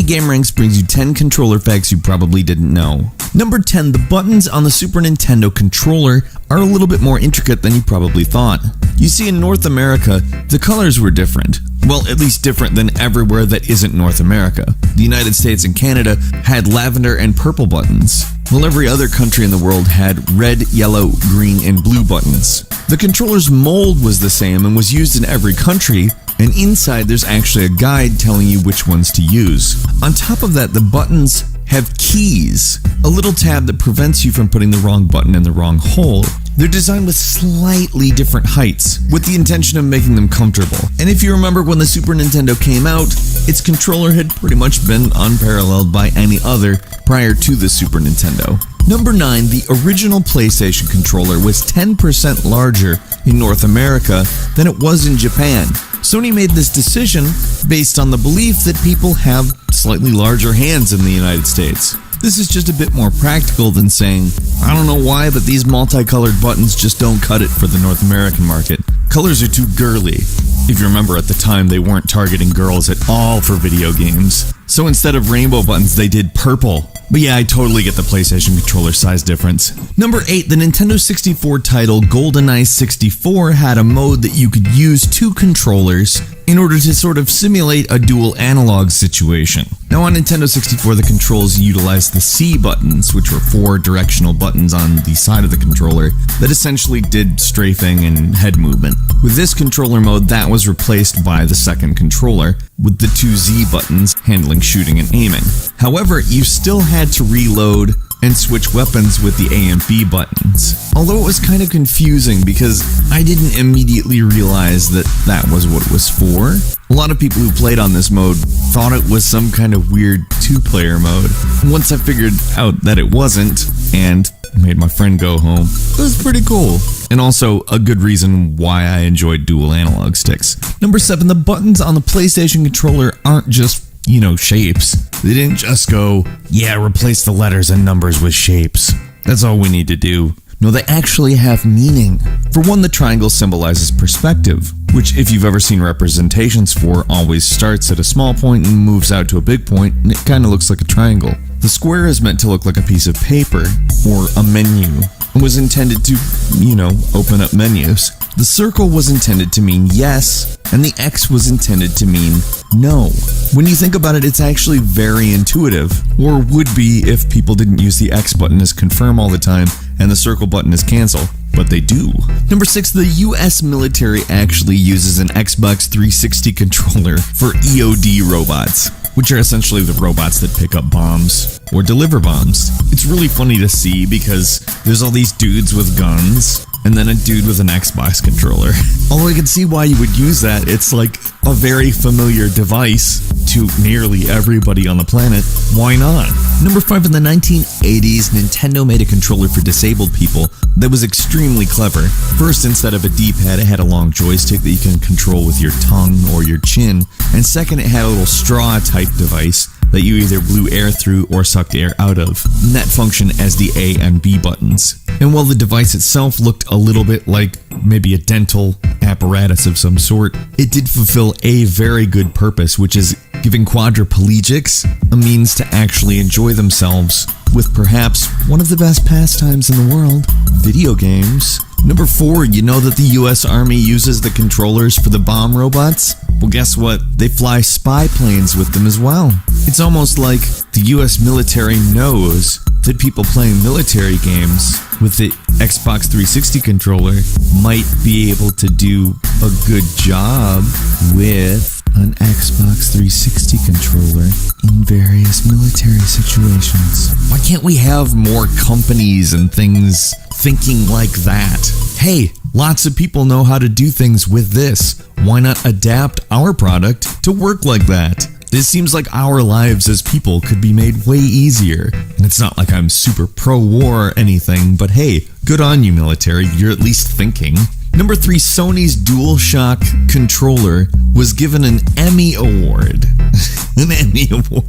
GameRanks brings you 10 controller facts you probably didn't know. Number 10, the buttons on the Super Nintendo controller are a little bit more intricate than you probably thought. You see, in North America, the colors were different. Well, at least different than everywhere that isn't North America. The United States and Canada had lavender and purple buttons, while every other country in the world had red, yellow, green, and blue buttons. The controller's mold was the same and was used in every country, and inside there's actually a guide telling you which ones to use. On top of that, the buttons have keys, a little tab that prevents you from putting the wrong button in the wrong hole. They're designed with slightly different heights, with the intention of making them comfortable. And if you remember when the Super Nintendo came out, its controller had pretty much been unparalleled by any other prior to the Super Nintendo. Number 9, the original PlayStation controller was 10% larger in North America than it was in Japan. Sony made this decision based on the belief that people have slightly larger hands in the United States. This is just a bit more practical than saying, I don't know why, but these multicolored buttons just don't cut it for the North American market. Colors are too girly. If you remember, at the time, they weren't targeting girls at all for video games. So instead of rainbow buttons, they did purple. But yeah, I totally get the PlayStation controller size difference. Number 8, the Nintendo 64 title GoldenEye 64 had a mode that you could use two controllers in order to sort of simulate a dual analog situation. Now on Nintendo 64, the controls utilized the C buttons, which were 4 directional buttons on the side of the controller that essentially did strafing and head movement. With this controller mode, that was replaced by the second controller, with the 2 Z buttons handling shooting and aiming. However, you still had to reload and switch weapons with the A and B buttons. Although it was kind of confusing because I didn't immediately realize that that was what it was for. A lot of people who played on this mode thought it was some kind of weird 2-player mode. Once I figured out that it wasn't, and made my friend go home, it was pretty cool. And also a good reason why I enjoyed dual analog sticks. Number 7, the buttons on the PlayStation controller aren't just, shapes. They didn't just go, yeah, replace the letters and numbers with shapes. That's all we need to do. No, they actually have meaning. For one, the triangle symbolizes perspective, which if you've ever seen representations for, always starts at a small point and moves out to a big point, and it kind of looks like a triangle. The square is meant to look like a piece of paper, or a menu, and was intended to, open up menus. The circle was intended to mean yes, and the X was intended to mean no. When you think about it, it's actually very intuitive, or would be if people didn't use the X button as confirm all the time and the circle button as cancel, but they do. Number 6, the US military actually uses an Xbox 360 controller for EOD robots, which are essentially the robots that pick up bombs or deliver bombs. It's really funny to see because there's all these dudes with guns and then a dude with an Xbox controller. Although I can see why you would use that, it's like a very familiar device to nearly everybody on the planet. Why not? Number 5, in the 1980s, Nintendo made a controller for disabled people that was extremely clever. First, instead of a D-pad, it had a long joystick that you can control with your tongue or your chin. And second, it had a little straw-type device that you either blew air through or sucked air out of. And that functioned as the A and B buttons. And while the device itself looked a little bit like maybe a dental apparatus of some sort, it did fulfill a very good purpose, which is giving quadriplegics a means to actually enjoy themselves with perhaps one of the best pastimes in the world, video games. Number 4, you know that the US Army uses the controllers for the bomb robots? Well, guess what? They fly spy planes with them as well. It's almost like the US military knows that people playing military games with the Xbox 360 controller might be able to do a good job with an Xbox 360 controller in various military situations. Why can't we have more companies and things thinking like that? Hey, lots of people know how to do things with this. Why not adapt our product to work like that? This seems like our lives as people could be made way easier. And it's not like I'm super pro-war or anything, but hey, good on you, military. You're at least thinking. Number 3, Sony's DualShock controller was given an Emmy Award. An Emmy Award.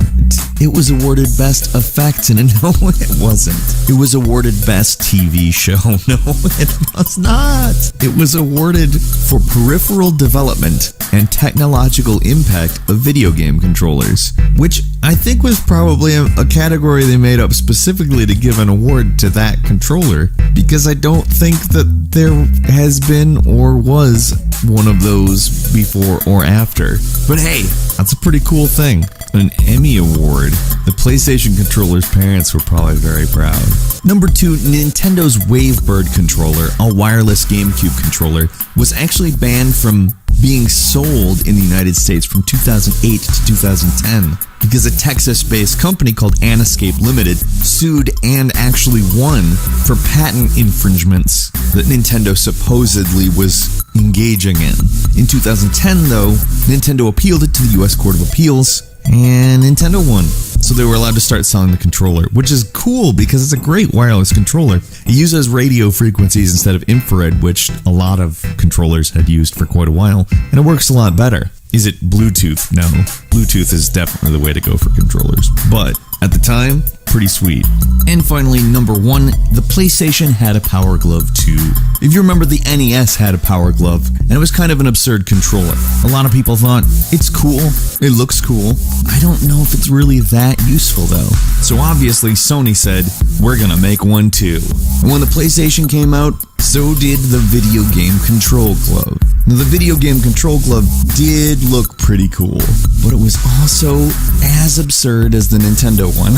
It was awarded Best Effects, and no, it wasn't. It was awarded Best TV Show. No, it was not. It was awarded for peripheral development and technological impact of video game controllers, which I think was probably a category they made up specifically to give an award to that controller, because I don't think that there has been or was one of those before or after. But hey, that's a pretty cool thing. An Emmy Award. The PlayStation controller's parents were probably very proud. Number 2, Nintendo's Wavebird controller, a wireless GameCube controller, was actually banned from being sold in the United States from 2008 to 2010 because a Texas-based company called Aniscape Limited sued and actually won for patent infringements that Nintendo supposedly was engaging in. In 2010, though, Nintendo appealed it to the US Court of Appeals, and Nintendo won. So they were allowed to start selling the controller, which is cool because it's a great wireless controller. It uses radio frequencies instead of infrared, which a lot of controllers had used for quite a while, and it works a lot better. Is it Bluetooth? No. Bluetooth is definitely the way to go for controllers. But at the time, pretty sweet. And finally, number 1, the PlayStation had a Power Glove too. If you remember, the NES had a Power Glove, and it was kind of an absurd controller. A lot of people thought, it's cool, it looks cool. I don't know if it's really that useful though. So obviously Sony said, we're gonna make one too. And when the PlayStation came out, so did the Video Game Control Glove. Now, the Video Game Control Glove did look pretty cool, but it was also as absurd as the Nintendo one.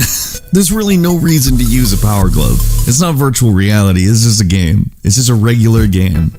There's really no reason to use a Power Glove. It's not virtual reality, it's just a game. It's just a regular game.